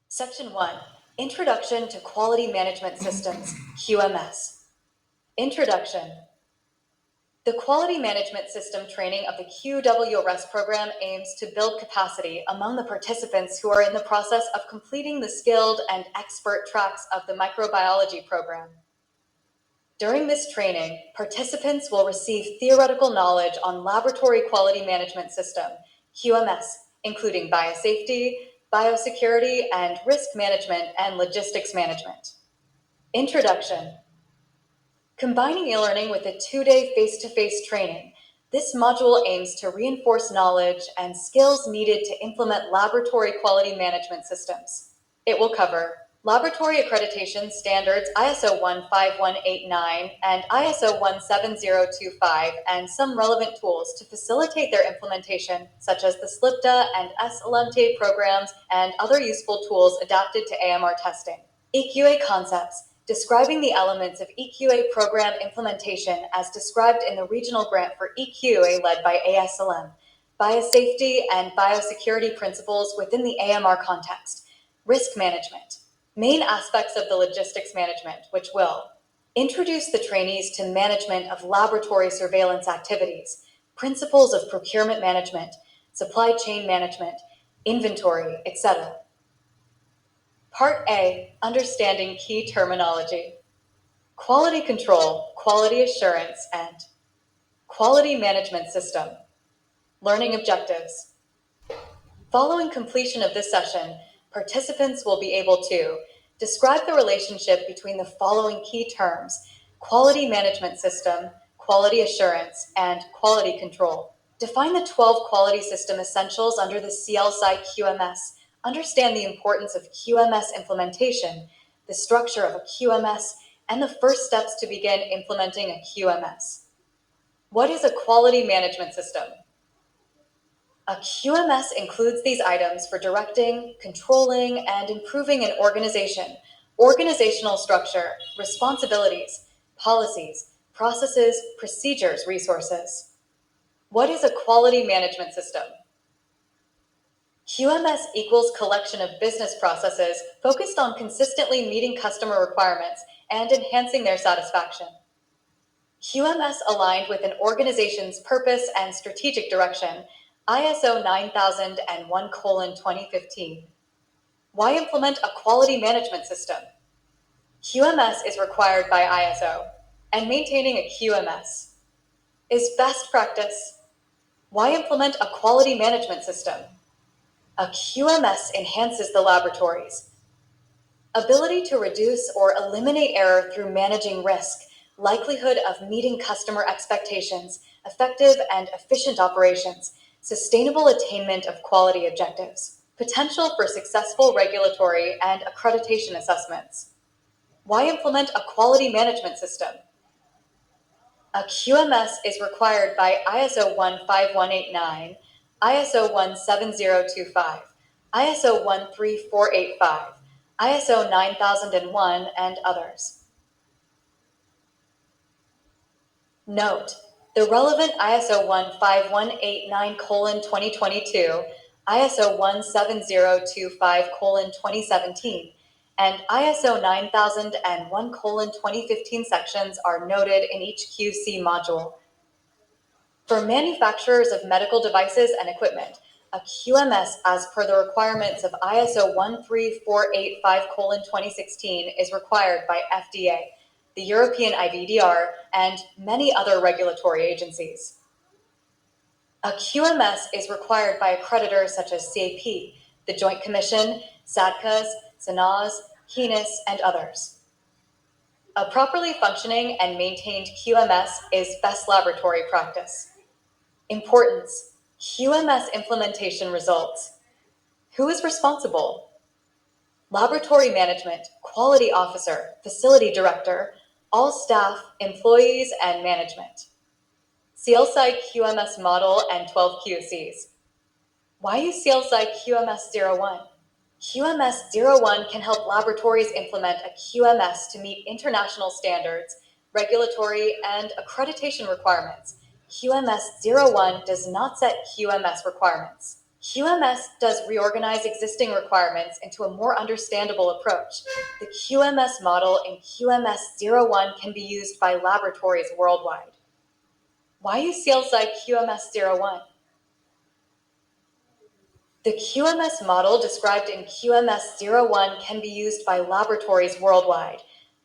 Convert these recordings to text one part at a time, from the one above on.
Section 1, Introduction to Quality Management Systems, QMS. Introduction. The Quality Management System training of the QWRS program aims to build capacity among the participants who are in the process of completing the skilled and expert tracks of the microbiology program. During this training, participants will receive theoretical knowledge on Laboratory Quality Management System, QMS, including biosafety, biosecurity, and risk management and logistics management. Introduction. Combining e-learning with a 2-day face-to-face training, this module aims to reinforce knowledge and skills needed to implement laboratory quality management systems. It will cover laboratory accreditation standards ISO 15189 and ISO 17025 and some relevant tools to facilitate their implementation, such as the SLIPDA and SLMT programs and other useful tools adapted to AMR testing. EQA concepts, describing the elements of EQA program implementation as described in the regional grant for EQA led by ASLM, biosafety and biosecurity principles within the AMR context, risk management, main aspects of the logistics management, which will introduce the trainees to management of laboratory surveillance activities, principles of procurement management, supply chain management, inventory, etc. Part A, Understanding Key Terminology. Quality control, quality assurance, and quality management system. Learning objectives. Following completion of this session, participants will be able to describe the relationship between the following key terms: quality management system, quality assurance, and quality control. Define the 12 quality system essentials under the CL-SI QMS. Understand the importance of QMS implementation, the structure of a QMS, and the first steps to begin implementing a QMS. What is a quality management system? A QMS includes these items for directing, controlling, and improving an organization, organizational structure, responsibilities, policies, processes, procedures, resources. What is a quality management system? QMS equals collection of business processes focused on consistently meeting customer requirements and enhancing their satisfaction. QMS aligned with an organization's purpose and strategic direction, ISO 9001:2015. Why implement a quality management system? QMS is required by ISO, and maintaining a QMS is best practice. Why implement a quality management system? A QMS enhances the laboratory's ability to reduce or eliminate error through managing risk, likelihood of meeting customer expectations, effective and efficient operations, sustainable attainment of quality objectives, potential for successful regulatory and accreditation assessments. Why implement a quality management system? A QMS is required by ISO 15189, ISO 17025, ISO 13485, ISO 9001, and others. Note, the relevant ISO 15189:2022, ISO 17025:2017, and ISO 9001:2015 sections are noted in each QC module. For manufacturers of medical devices and equipment, a QMS as per the requirements of ISO 13485:2016 is required by FDA, the European IVDR, and many other regulatory agencies. A QMS is required by accreditors such as CAP, the Joint Commission, SADCAS, SANAS, KENIS, and others. A properly functioning and maintained QMS is best laboratory practice. Importance: QMS implementation results. Who is responsible? Laboratory management, quality officer, facility director, all staff, employees, and management. CLSI QMS model and 12 QCs. Why use CLSI QMS 01? QMS 01 can help laboratories implement a QMS to meet international standards, regulatory, and accreditation requirements. QMS 01 does not set QMS requirements. QMS does reorganize existing requirements into a more understandable approach. The QMS model in QMS 01 can be used by laboratories worldwide. Why use CLSI QMS 01? The QMS model described in QMS 01 can be used by laboratories worldwide.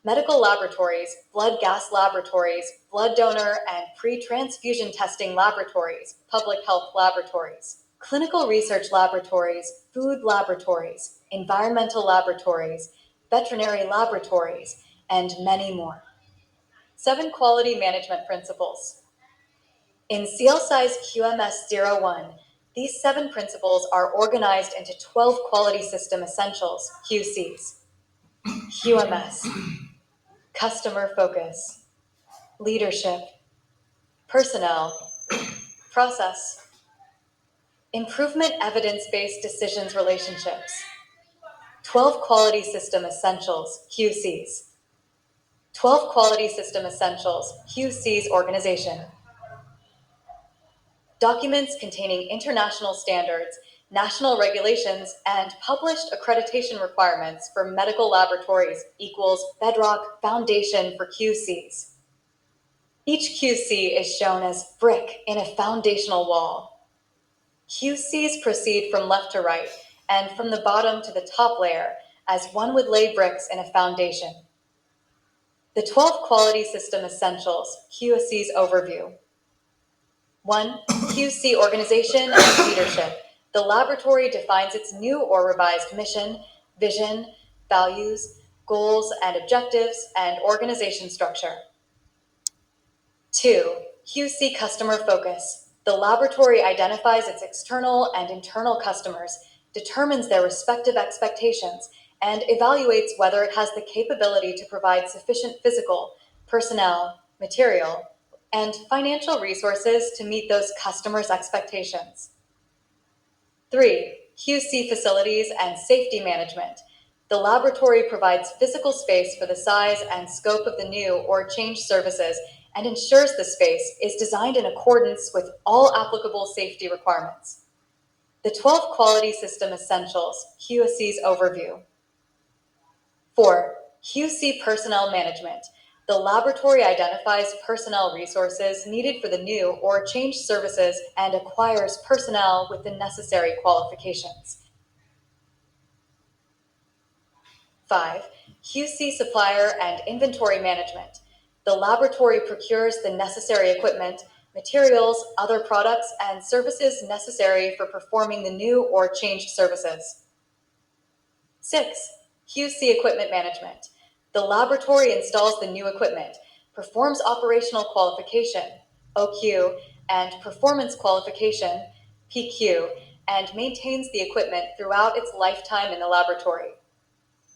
Medical laboratories, blood gas laboratories, blood donor and pre-transfusion testing laboratories, public health laboratories, clinical research laboratories, food laboratories, environmental laboratories, veterinary laboratories, and many more. 7 quality management principles. In CLSI's QMS 01, these 7 principles are organized into 12 quality system essentials, QCs. QMS, customer focus, leadership, personnel, process, improvement evidence-based decisions relationships. 12 quality system essentials, QCs. 12 quality system essentials, QCs organization. Documents containing international standards, national regulations, and published accreditation requirements for medical laboratories equals bedrock foundation for QCs. Each QC is shown as brick in a foundational wall. QCs proceed from left to right and from the bottom to the top layer as one would lay bricks in a foundation. The 12 quality system essentials, QCs overview. 1. QC organization and leadership. The laboratory defines its new or revised mission, vision, values, goals and objectives, and organization structure. 2. QC customer focus. The laboratory identifies its external and internal customers, determines their respective expectations, and evaluates whether it has the capability to provide sufficient physical, personnel, material, and financial resources to meet those customers' expectations. 3. QC facilities and safety management. The laboratory provides physical space for the size and scope of the new or changed services and ensures the space is designed in accordance with all applicable safety requirements. The 12 quality system essentials, QC's overview. 4. QC personnel management. The laboratory identifies personnel resources needed for the new or changed services and acquires personnel with the necessary qualifications. 5. QC supplier and inventory management. The laboratory procures the necessary equipment, materials, other products, and services necessary for performing the new or changed services. 6. QC equipment management. The laboratory installs the new equipment, performs operational qualification, OQ, and performance qualification, PQ, and maintains the equipment throughout its lifetime in the laboratory.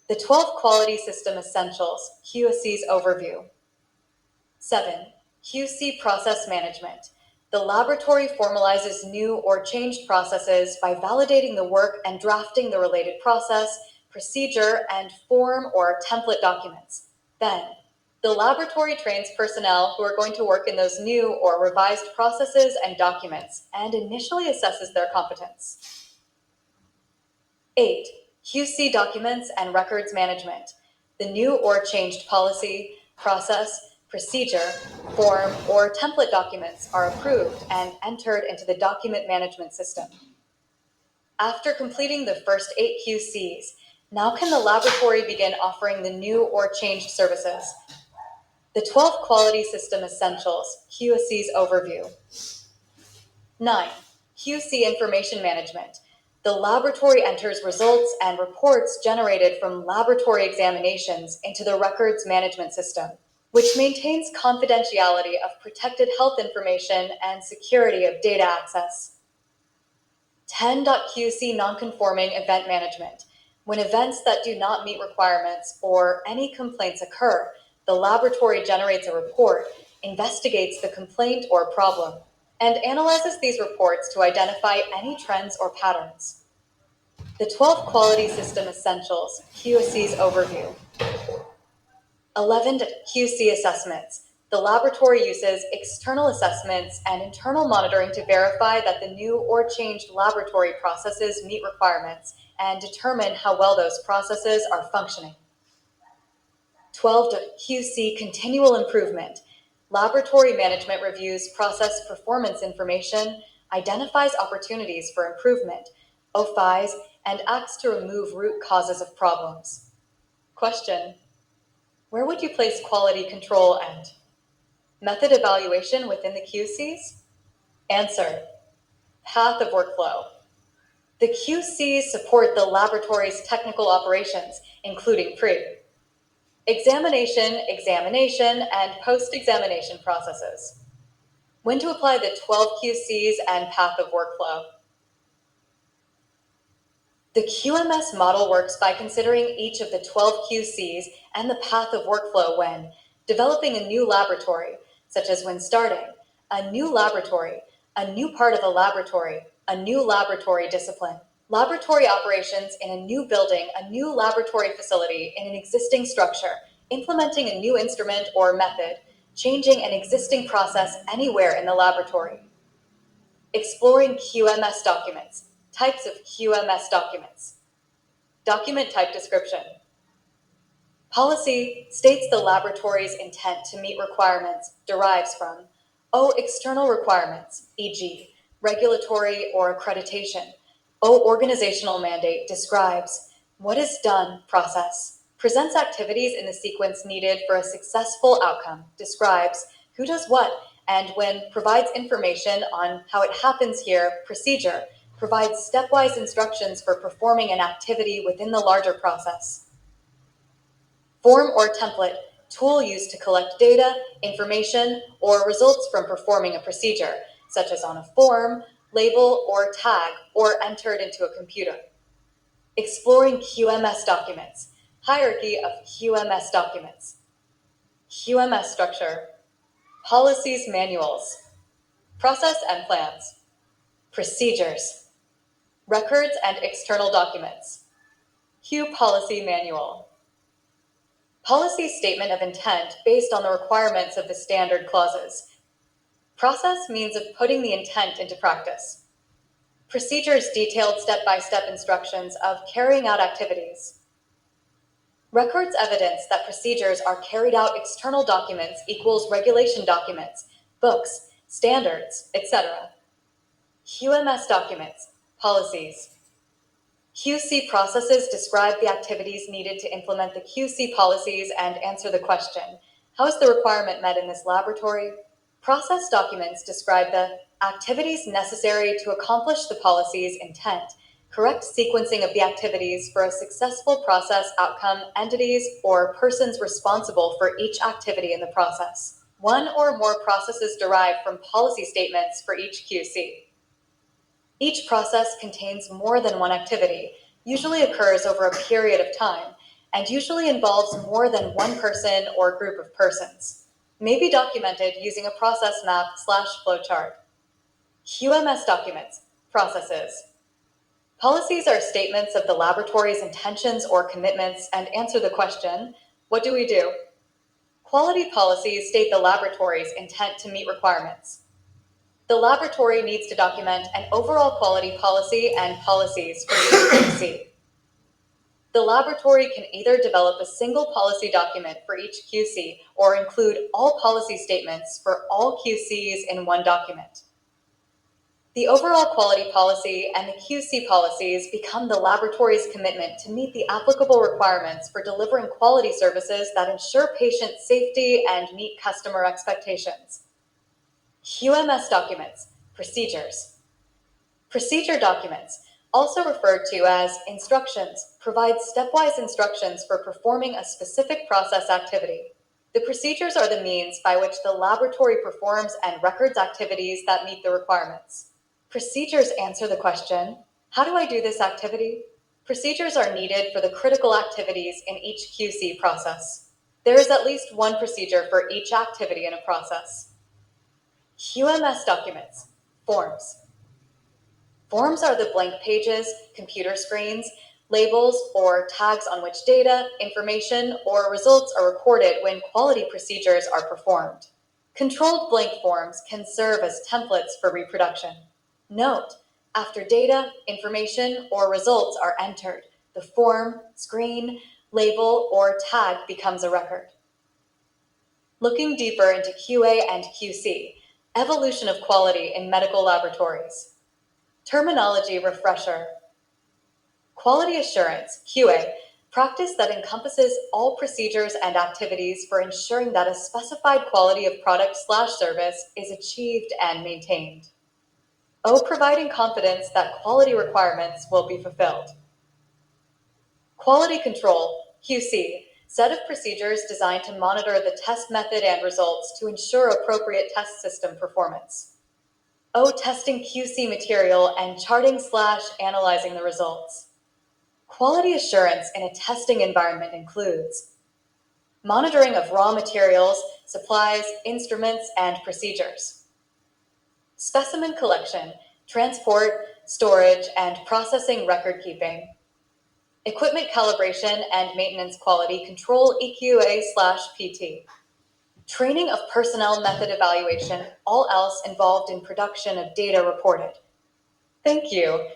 The 12 quality system essentials, QC's overview. 7. QC process management. The laboratory formalizes new or changed processes by validating the work and drafting the related process, procedure, and form or template documents. Then, the laboratory trains personnel who are going to work in those new or revised processes and documents and initially assesses their competence. 8. QC documents and records management. The new or changed policy, process, procedure, form, or template documents are approved and entered into the document management system. After completing the first 8 QCs, now can the laboratory begin offering the new or changed services? The 12 quality system essentials, QC's overview. 9. QC information management. The laboratory enters results and reports generated from laboratory examinations into the records management system, which maintains confidentiality of protected health information and security of data access. 10.QC nonconforming event management. When events that do not meet requirements or any complaints occur, the laboratory generates a report, investigates the complaint or problem, and analyzes these reports to identify any trends or patterns. The 12 quality system essentials, QC's overview. 11. QC assessments. The laboratory uses external assessments and internal monitoring to verify that the new or changed laboratory processes meet requirements and determine how well those processes are functioning. 12. QC continual improvement. Laboratory management reviews process performance information, identifies opportunities for improvement, OFIs, and acts to remove root causes of problems. Question: where would you place quality control and method evaluation within the QCs? Answer: path of workflow. The QCs support the laboratory's technical operations, including examination, and post-examination processes. When to apply the 12 QCs and path of workflow. The QMS model works by considering each of the 12 QCs and the path of workflow when developing a new laboratory, such as when starting a new laboratory, a new part of a laboratory, a new laboratory discipline, laboratory operations in a new building, a new laboratory facility in an existing structure, implementing a new instrument or method, changing an existing process anywhere in the laboratory. Exploring QMS documents. Types of QMS documents. Document type description. Policy states the laboratory's intent to meet requirements derives from external requirements, e.g., regulatory or accreditation. Organizational mandate describes what is done process, presents activities in the sequence needed for a successful outcome, describes who does what, and when provides information on how it happens here, procedure, provides stepwise instructions for performing an activity within the larger process. Form or template, tool used to collect data, information, or results from performing a procedure, such as on a form, label, or tag, or entered into a computer. Exploring QMS documents, hierarchy of QMS documents. QMS structure, policies, manuals, process and plans, procedures, records and external documents, Q policy manual. Policy statement of intent based on the requirements of the standard clauses. Process means of putting the intent into practice. Procedures detailed step-by-step instructions of carrying out activities. Records evidence that procedures are carried out external documents equals regulation documents, books, standards, etc. QMS documents, policies. QC processes describe the activities needed to implement the QC policies and answer the question, how is the requirement met in this laboratory? Process documents describe the activities necessary to accomplish the policy's intent, correct sequencing of the activities for a successful process outcome, entities, or persons responsible for each activity in the process. One or more processes derived from policy statements for each QC. Each process contains more than one activity, usually occurs over a period of time, and usually involves more than one person or group of persons. May be documented using a process map/flowchart. QMS documents, processes. Policies are statements of the laboratory's intentions or commitments and answer the question, what do we do? Quality policies state the laboratory's intent to meet requirements. The laboratory needs to document an overall quality policy and policies for each QC. The laboratory can either develop a single policy document for each QC or include all policy statements for all QCs in one document. The overall quality policy and the QC policies become the laboratory's commitment to meet the applicable requirements for delivering quality services that ensure patient safety and meet customer expectations. QMS documents, procedures. Procedure documents, also referred to as instructions, provide stepwise instructions for performing a specific process activity. The procedures are the means by which the laboratory performs and records activities that meet the requirements. Procedures answer the question, how do I do this activity? Procedures are needed for the critical activities in each QC process. There is at least one procedure for each activity in a process. QMS documents, forms. Forms are the blank pages, computer screens, labels, or tags on which data, information, or results are recorded when quality procedures are performed. Controlled blank forms can serve as templates for reproduction. Note, after data, information, or results are entered, the form, screen, label, or tag becomes a record. Looking deeper into QA and QC, evolution of quality in medical laboratories. Terminology refresher. Quality assurance, QA, practice that encompasses all procedures and activities for ensuring that a specified quality of product/service is achieved and maintained. O, providing confidence that quality requirements will be fulfilled. Quality control, QC, set of procedures designed to monitor the test method and results to ensure appropriate test system performance. O, testing QC material and charting/analyzing the results. Quality assurance in a testing environment includes monitoring of raw materials, supplies, instruments, and procedures. Specimen collection, transport, storage, and processing record keeping. Equipment calibration and maintenance quality control EQA/PT. Training of personnel method evaluation, all else involved in production of data reported. Thank you.